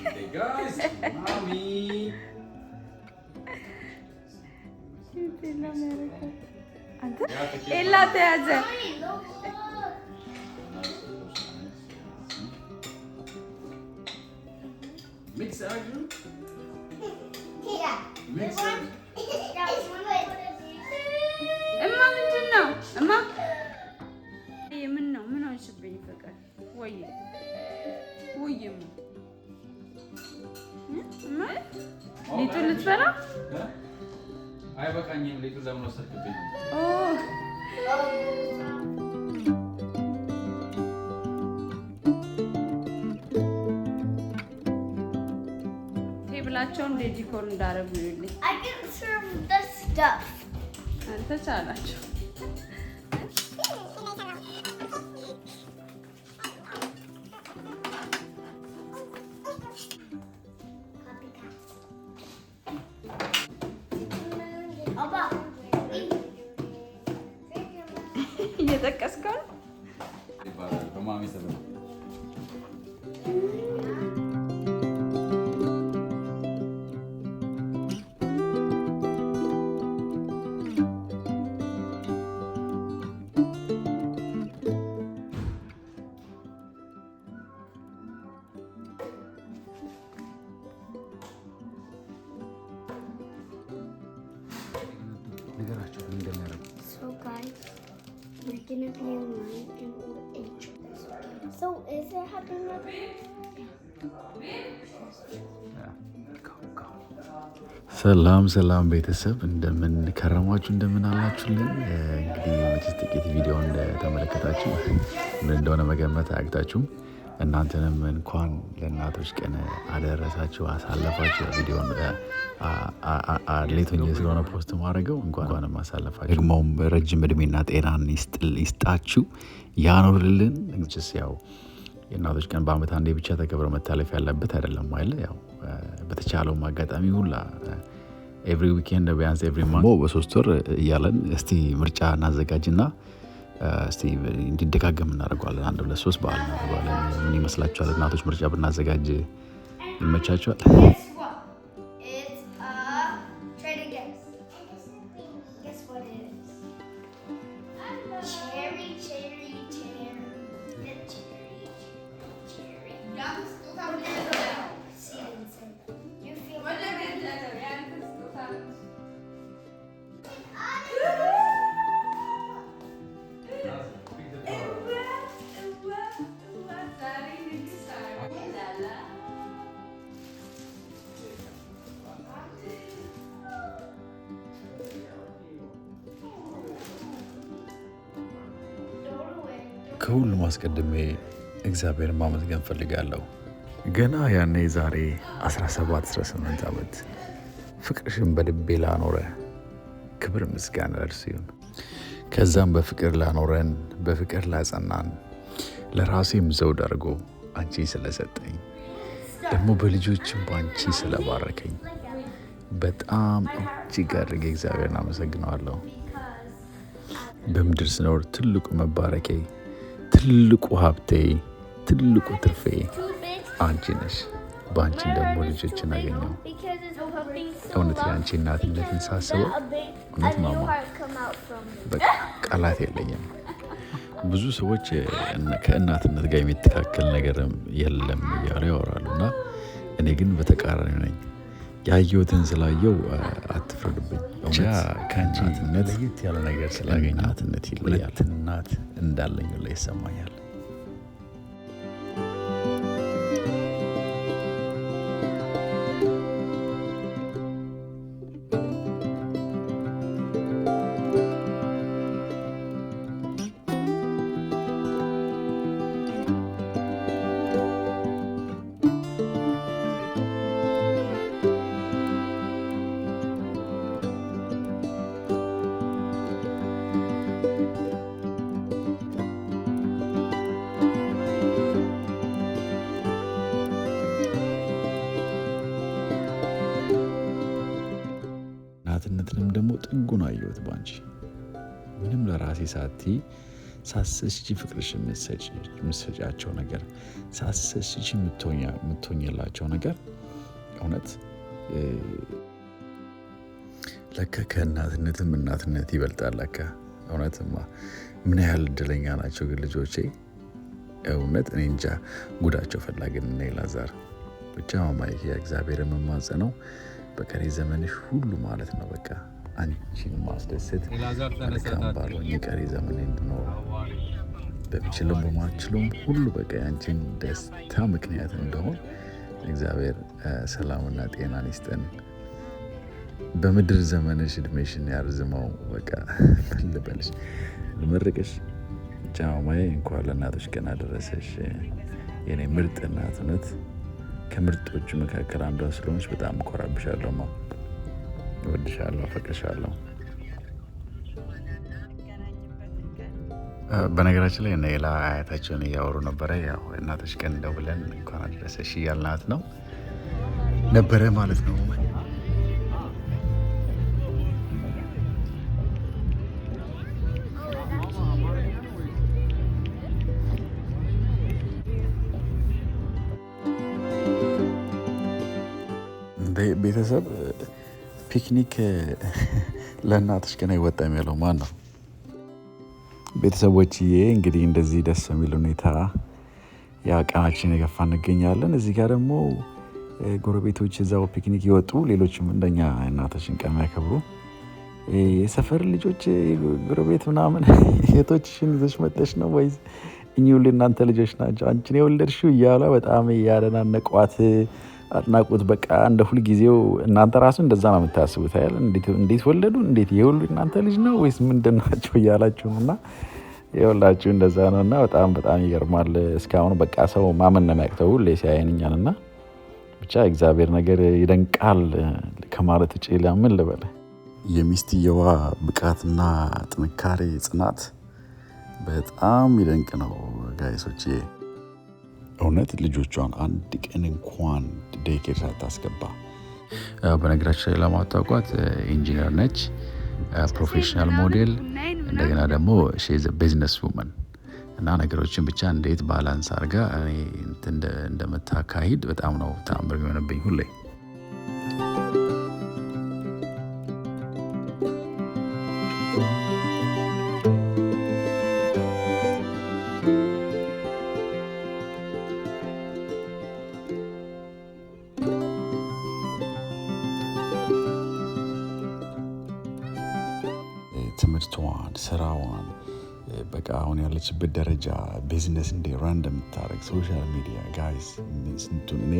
Hey guys, mommy. Ella teyze. Mix Arjun. Yeah. Mix Arjun. Emma ምንድን ነው? Emma ምን ነው? ምን ሆነሽብኝ ፍቅር? ወይ ወይም ሊጡን ልትበላ? አይበቃኝም። ሊጡን ለምን ወሰድክብኝ? ቴብላቸውን ዲኮር እንዳደረጉ ይልኝ። I can serve the stuff. አንተ ቻላችሁ። እየጠቀስከው ነው? ይባላል በማሚ ሰበብ። ነገራቸው እንደሚያደርጉ So guys, we're gonna be online in old age. So is it happy mother? ሰላም ሰላም ቤተሰብ እንደምን ከረማችሁ እንደምን አላችሁልን? እንግዲህ መቼስ ጥቂት ቪዲዮ እንደተመለከታችሁ ምን እንደሆነ መገመት አያቅታችሁም። እናንተንም እንኳን ለእናቶች ቀን አደረሳችሁ አሳለፋችሁ። ቪዲዮን ሌቶኝ ስለሆነ ፖስት ማድረገው እንኳንም አሳለፋችሁ። ደግሞም ረጅም እድሜና ጤናን ይስጣችሁ ያኖርልን። እንግዲህ ያው የእናቶች ቀን በአመት አንዴ ብቻ ተከብሮ መታለፍ ያለበት አይደለም አይደል? ያው በተቻለው አጋጣሚ ሁላ ኤቭሪ ዊኬንድ ቢያንስ ኤቭሪ ማንት በ3 ወር እያለን እስቲ ምርጫ እናዘጋጅና እስቲ እንዲደጋገም እናደርገዋለን። 1 2 3 በዓል እናደርገዋለን። ምን ይመስላችኋል? እናቶች ምርጫ ብናዘጋጅ ይመቻችኋል? Guess what? It's try to guess. Guess what it is? Cherry, cherry, cherry. Cherry, cherry. See, it inside. You feel ከሁሉም አስቀድሜ እግዚአብሔርን ማመስገን ፈልጋለሁ። ገና ያኔ ዛሬ 17-18 ዓመት ፍቅርሽን በልቤ ላኖረ ክብር ምስጋና ለእርሱ ይሁን። ከዛም በፍቅር ላኖረን በፍቅር ላጸናን ለራሴም ዘውድ አድርጎ አንቺ ስለሰጠኝ ደግሞ በልጆችም በአንቺ ስለባረከኝ በጣም እጅግ አድርጌ እግዚአብሔርን አመሰግነዋለሁ። በምድር ስኖር ትልቁ መባረኬ፣ ትልቁ ሀብቴ፣ ትልቁ ትርፌ አንቺ ነሽ። በአንቺን ደግሞ ልጆችን አገኘው። እውነት የአንቺ እናትነትን ሳስበው እውነት ማማ በቃ ቃላት የለኝም። ብዙ ሰዎች ከእናትነት ጋር የሚተካከል ነገር የለም እያሉ ያወራሉ እና እኔ ግን በተቃራኒ ነኝ። ያየሁትን ስላየው አትፍረዱብኝ። ብቻ ከአንቺ እናትነት ለየት ያለ ነገር ስላገኘ እናትነት ይለያል። እናት እንዳለኝ ላይ ይሰማኛል። እናትነትንም ደግሞ ጥጉን አየሁት ባንቺ። ምንም ለራሴ ሳሰስቺ ፍቅርሽ የምትሰጫቸው ነገር ሳሰስቺ የምትሆኝላቸው ነገር እውነት ለካ ከእናትነትም እናትነት ይበልጣል። ለካ እውነትማ ምን ያህል እድለኛ ናቸው ግን ልጆቼ። እውነት እኔ እንጃ ጉዳቸው ፈላጊን እና ላዛር ብቻ ማማዬ እግዚአብሔር የምማጸነው በቀሪ ዘመንሽ ሁሉ ማለት ነው በቃ አንቺን ማስደሰት መልካም ባልሆኝ ቀሪ ዘመን እንድኖር በምችልም በማችሉም ሁሉ በቃ አንቺን ደስታ ምክንያት እንደሆን እግዚአብሔር ሰላምና ጤናን ይስጠን። በምድር ዘመንሽ እድሜሽን ያርዝመው። በቃ ልበልሽ ልመርቅሽ ብቻ ማማዬ እንኳን ለእናቶች ቀን አደረሰሽ የኔ ምርጥ እናት። እውነት ከምርጦቹ መካከል አንዷ ስለሆነች በጣም እኮራብሻለሁ። እወድሻለሁ፣ አፈቅርሻለሁ። በነገራችን ላይ ሌላ አያታቸውን እያወሩ ነበረ። ያው እናቶች ቀን ደውለን እንኳን አደረሰሽ እያልናት ነው ነበረ ማለት ነው። ቤተሰብ ፒክኒክ ለእናቶች ቀን አይወጣም ያለው ማን ነው? ቤተሰቦችዬ እንግዲህ እንደዚህ ደስ የሚል ሁኔታ ያ ቀናችን የገፋ እንገኛለን። እዚህ ጋር ደግሞ ጎረቤቶች እዛው ፒክኒክ ይወጡ፣ ሌሎችም እንደኛ እናቶችን ቀን ያከብሩ። የሰፈር ልጆች ጎረቤት ምናምን የቶችሽን ይዘሽ መጠሽ ነው ወይስ እኚህ ሁሉ እናንተ ልጆች ናቸው አንቺን የወለድሽው እያለ በጣም እያደናነቋት አድናቁት። በቃ እንደ ሁል ጊዜው እናንተ ራሱ እንደዛ ነው የምታስቡት አይደል? እንዴት ወለዱ፣ እንዴት የሁሉ እናንተ ልጅ ነው ወይስ ምንድን ናቸው እያላችሁ ነውና የሁላችሁ እንደዛ ነውና በጣም ይገርማል። እስካሁን በቃ ሰው ማመን ነው የሚያቅተው ሁሌ ሲያየን እኛንና ብቻ እግዚአብሔር ነገር ይደንቃል ከማለት ውጭ ምን ልበል። የሚስትየዋ ብቃትና ጥንካሬ ጽናት በጣም ይደንቅ ነው ጋይሶቼ። እውነት ልጆቿን አንድ ቀን እንኳን ዴይኬር ሳታስገባ። በነገራችን ላይ ለማታውቋት ኢንጂነር ነች፣ ፕሮፌሽናል ሞዴል፣ እንደገና ደግሞ ሼዝ ቢዝነስ ውመን እና ነገሮችን ብቻ እንዴት ባላንስ አድርጋ እንደምታካሂድ በጣም ነው ተአምር የሆነብኝ ሁሌ። ትምህርቷን፣ ስራዋን በቃ አሁን ያለችበት ደረጃ ቢዝነስ እንደ ራን እንደምታደርግ ሶሻል ሚዲያ ጋይስ ስንቱን እኔ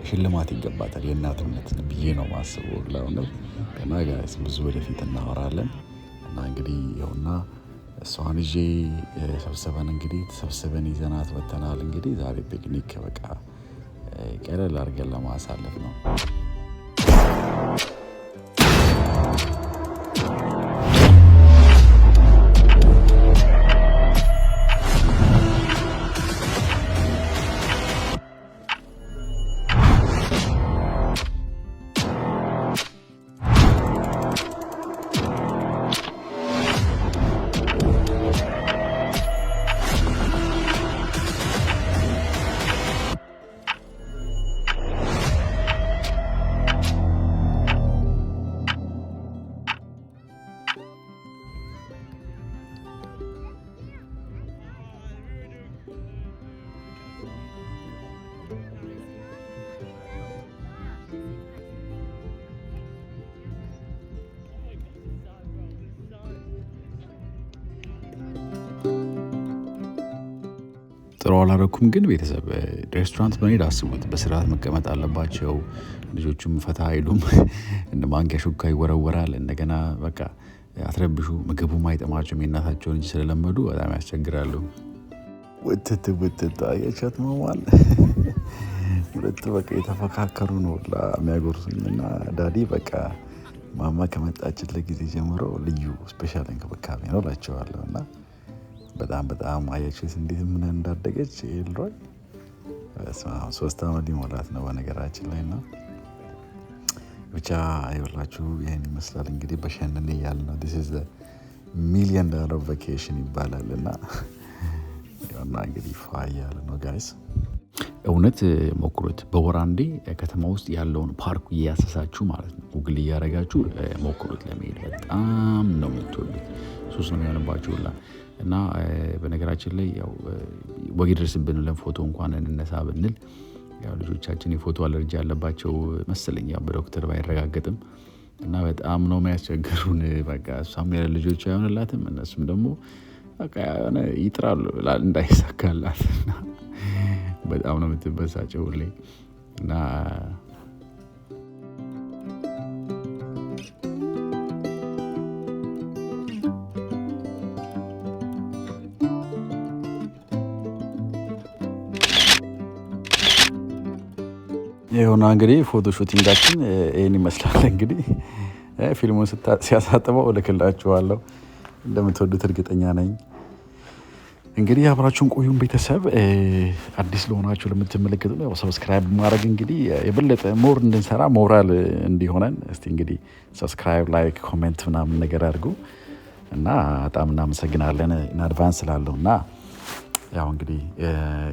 ሽልማት ይገባታል የእናትነትን ብዬ ነው ማስበው። ለእውነት ገና ጋይስ ብዙ ወደፊት እናወራለን እና እንግዲህ ይኸውና እሷን ይዤ ተሰብስበን ይዘናት ወተናል። እንግዲህ ዛሬ ፒክኒክ በቃ ቀለል አድርገን ለማሳለፍ ነው። ጥሩ አላረኩም ግን ቤተሰብ ሬስቶራንት በኔድ አስቡት። በስርዓት መቀመጥ አለባቸው ልጆቹም ፈታ አይሉም። እንደ ማንኪያ ሹካ ይወረወራል። እንደገና በቃ አትረብሹ። ምግቡ ማይጠማቸውም የእናታቸውን እንጂ ስለለመዱ በጣም ያስቸግራሉ። ውትት አያቻት መዋል ሁለት በቃ የተፈካከሩ ነው የሚያጎርሱኝና ዳዲ በቃ ማማ ከመጣችለት ጊዜ ጀምሮ ልዩ ስፔሻል እንክብካቤ ነው እላቸዋለሁ። እና በጣም አያችሁት እንዴት ምን እንዳደገች ይልሯል። 3 ዓመት ሊሞላት ነው በነገራችን ላይ ነው። ብቻ ይኸውላችሁ ይህን ይመስላል እንግዲህ በሸነኔ ያለ ነው። this is the $1 million vacation ይባላል እና ያውና እንግዲህ ፋይ ያለ ነው ጋይስ። እውነት ሞክሩት። በወር አንዴ ከተማ ውስጥ ያለውን ፓርክ እያሰሳችሁ ማለት ነው ጉግል እያደረጋችሁ ሞክሩት። ለመሄድ በጣም ነው የምትወዱት። ሱስ ነው የሚሆንባችሁ ሁላ እና በነገራችን ላይ ያው ወግ ድረስብን ብንለን ፎቶ እንኳን እንነሳ ብንል ያው ልጆቻችን የፎቶ አለርጂ ያለባቸው መሰለኝ ያው በዶክተር ባይረጋገጥም እና በጣም ነው የሚያስቸግሩን። በቃ እሷም ያለ ልጆች አይሆንላትም እነሱም ደግሞ በቃ የሆነ ይጥራሉ እንዳይሳካላት እና በጣም ነው የምትበሳጨው ሁሌ እና የሆነ እንግዲህ ፎቶ ሹቲንጋችን ይሄን ይመስላል። እንግዲህ ፊልሙን ሲያሳጥበው እልክላችኋለሁ። እንደምትወዱት እርግጠኛ ነኝ። እንግዲህ አብራችሁን ቆዩን ቤተሰብ። አዲስ ለሆናችሁ ለምትመለከቱ ያው ሰብስክራይብ ማድረግ እንግዲህ የበለጠ ሞር እንድንሰራ ሞራል እንዲሆነን እስቲ እንግዲህ ሰብስክራይብ፣ ላይክ፣ ኮሜንት ምናምን ነገር አድርጉ እና በጣም እናመሰግናለን ኢን አድቫንስ ስላለው እና ያው እንግዲህ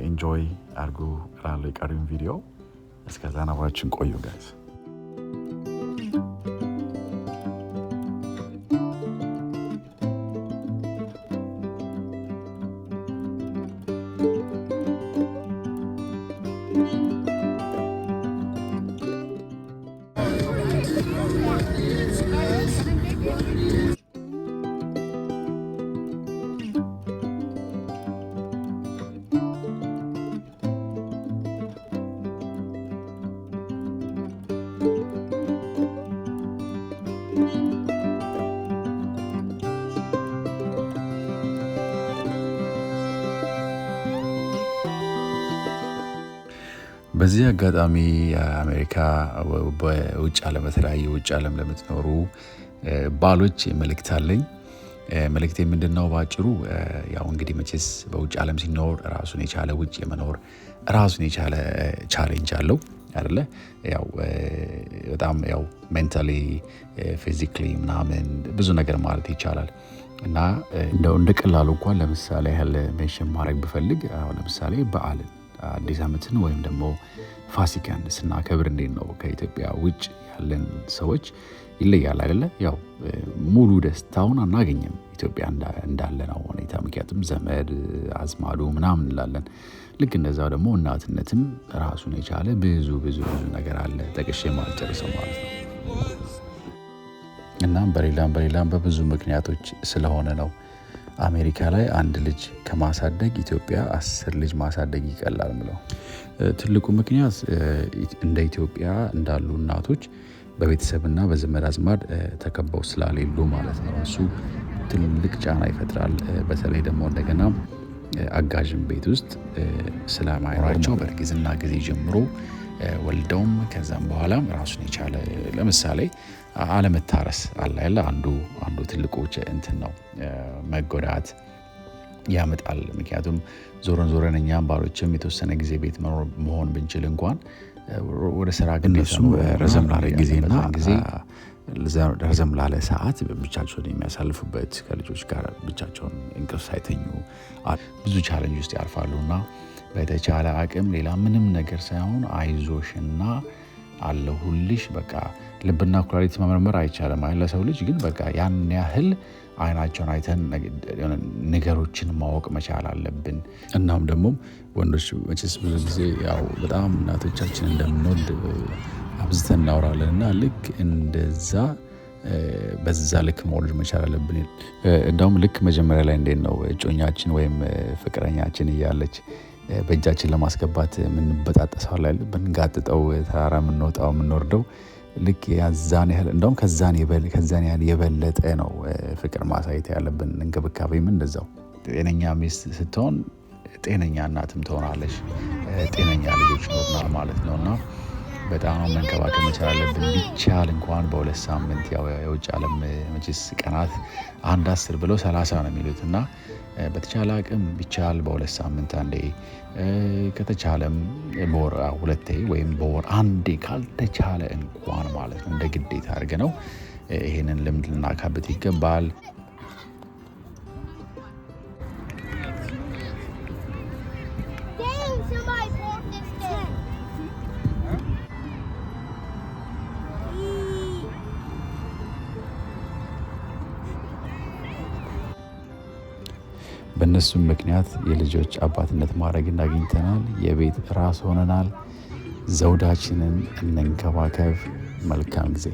ኢንጆይ አድርጉ እላለሁ የቀሪውን ቪዲዮ። እስከዛ አብራችሁን ቆዩ ጋይስ። በዚህ አጋጣሚ የአሜሪካ በውጭ ዓለም በተለያየ ውጭ ዓለም ለምትኖሩ ባሎች መልእክት አለኝ። መልእክቴ ምንድነው? ባጭሩ ያው እንግዲህ መቼስ በውጭ ዓለም ሲኖር ራሱን የቻለ ውጭ የመኖር ራሱን የቻለ ቻሌንጅ አለው አይደለ? ያው በጣም ያው ሜንታሊ ፊዚካሊ ምናምን ብዙ ነገር ማለት ይቻላል እና እንደው እንደቀላሉ እንኳን ለምሳሌ ያህል ሜንሽን ማድረግ ብፈልግ አሁን ለምሳሌ በዓልን አዲስ ዓመትን ወይም ደግሞ ፋሲካን ስናከብር እንዴት ነው ከኢትዮጵያ ውጭ ያለን ሰዎች ይለያል አይደለ? ያው ሙሉ ደስታውን አናገኝም ኢትዮጵያ እንዳለ ነው ሁኔታ። ምክንያቱም ዘመድ አዝማዱ ምናምን እንላለን። ልክ እንደዛው ደግሞ እናትነትም ራሱን የቻለ ብዙ ብዙ ብዙ ነገር አለ ጠቅሼ ማልጨርሰው ማለት ነው። እናም በሌላም በብዙ ምክንያቶች ስለሆነ ነው አሜሪካ ላይ አንድ ልጅ ከማሳደግ ኢትዮጵያ 10 ልጅ ማሳደግ ይቀላል ምለው። ትልቁ ምክንያት እንደ ኢትዮጵያ እንዳሉ እናቶች በቤተሰብና በዘመድ አዝማድ ተከበው ስላሌሉ ማለት ነው። እሱ ትልቅ ጫና ይፈጥራል። በተለይ ደግሞ እንደገና አጋዥም ቤት ውስጥ ስለማይኖራቸው በእርግዝና ጊዜ ጀምሮ ወልደውም ከዛም በኋላም ራሱን የቻለ ለምሳሌ አለመታረስ አለ ያለ አንዱ ትልቁ እንትን ነው መጎዳት ያመጣል። ምክንያቱም ዞረን እኛም ባሎችም የተወሰነ ጊዜ ቤት መሆን ብንችል እንኳን ወደ ስራ ግን እሱም ረዘም ላለ ጊዜና ረዘም ላለ ሰዓት ብቻቸውን የሚያሳልፉበት ከልጆች ጋር ብቻቸውን እንቅልፍ ሳይተኙ ብዙ ቻለንጅ ውስጥ ያልፋሉና በተቻለ አቅም ሌላ ምንም ነገር ሳይሆን አይዞሽና አለሁልሽ በቃ ልብና ኩላሊት መመርመር አይቻልም ለሰው ልጅ ግን በቃ ያን ያህል አይናቸውን አይተን ነገሮችን ማወቅ መቻል አለብን። እናም ደግሞ ወንዶች መቼስ ብዙ ጊዜ ያው በጣም እናቶቻችን እንደምንወድ አብዝተን እናወራለን እና ልክ እንደዛ በዛ ልክ መውለድ መቻል አለብን። እንደውም ልክ መጀመሪያ ላይ እንዴት ነው እጮኛችን ወይም ፍቅረኛችን እያለች በእጃችን ለማስገባት የምንበጣጠሰው ላይ ብንጋጥጠው ተራራ የምንወጣው የምንወርደው ልክ ያዛን ያህል እንደውም ከዛን ያህል የበለጠ ነው ፍቅር ማሳየት ያለብን። እንክብካቤም እንደዛው። ጤነኛ ሚስት ስትሆን ጤነኛ እናትም ትሆናለች፣ ጤነኛ ልጆች ይኖሩናል ማለት ነው እና በጣም መንከባከብ መቻል አለብን። ቢቻል እንኳን በ2 ሳምንት ያው የውጭ ዓለም መቼስ ቀናት 1-10 ብለው 30 ነው የሚሉት እና በተቻለ አቅም ቢቻል በ2 ሳምንት አንዴ ከተቻለም በወር 2 ወይም በወር 1 ካልተቻለ እንኳን ማለት ነው እንደ ግዴታ አድርገ ነው ይሄንን ልምድ ልናካብት ይገባል። በእነሱም ምክንያት የልጆች አባትነት ማድረግ እናግኝተናል። የቤት ራስ ሆነናል። ዘውዳችንን እንንከባከብ። መልካም ጊዜ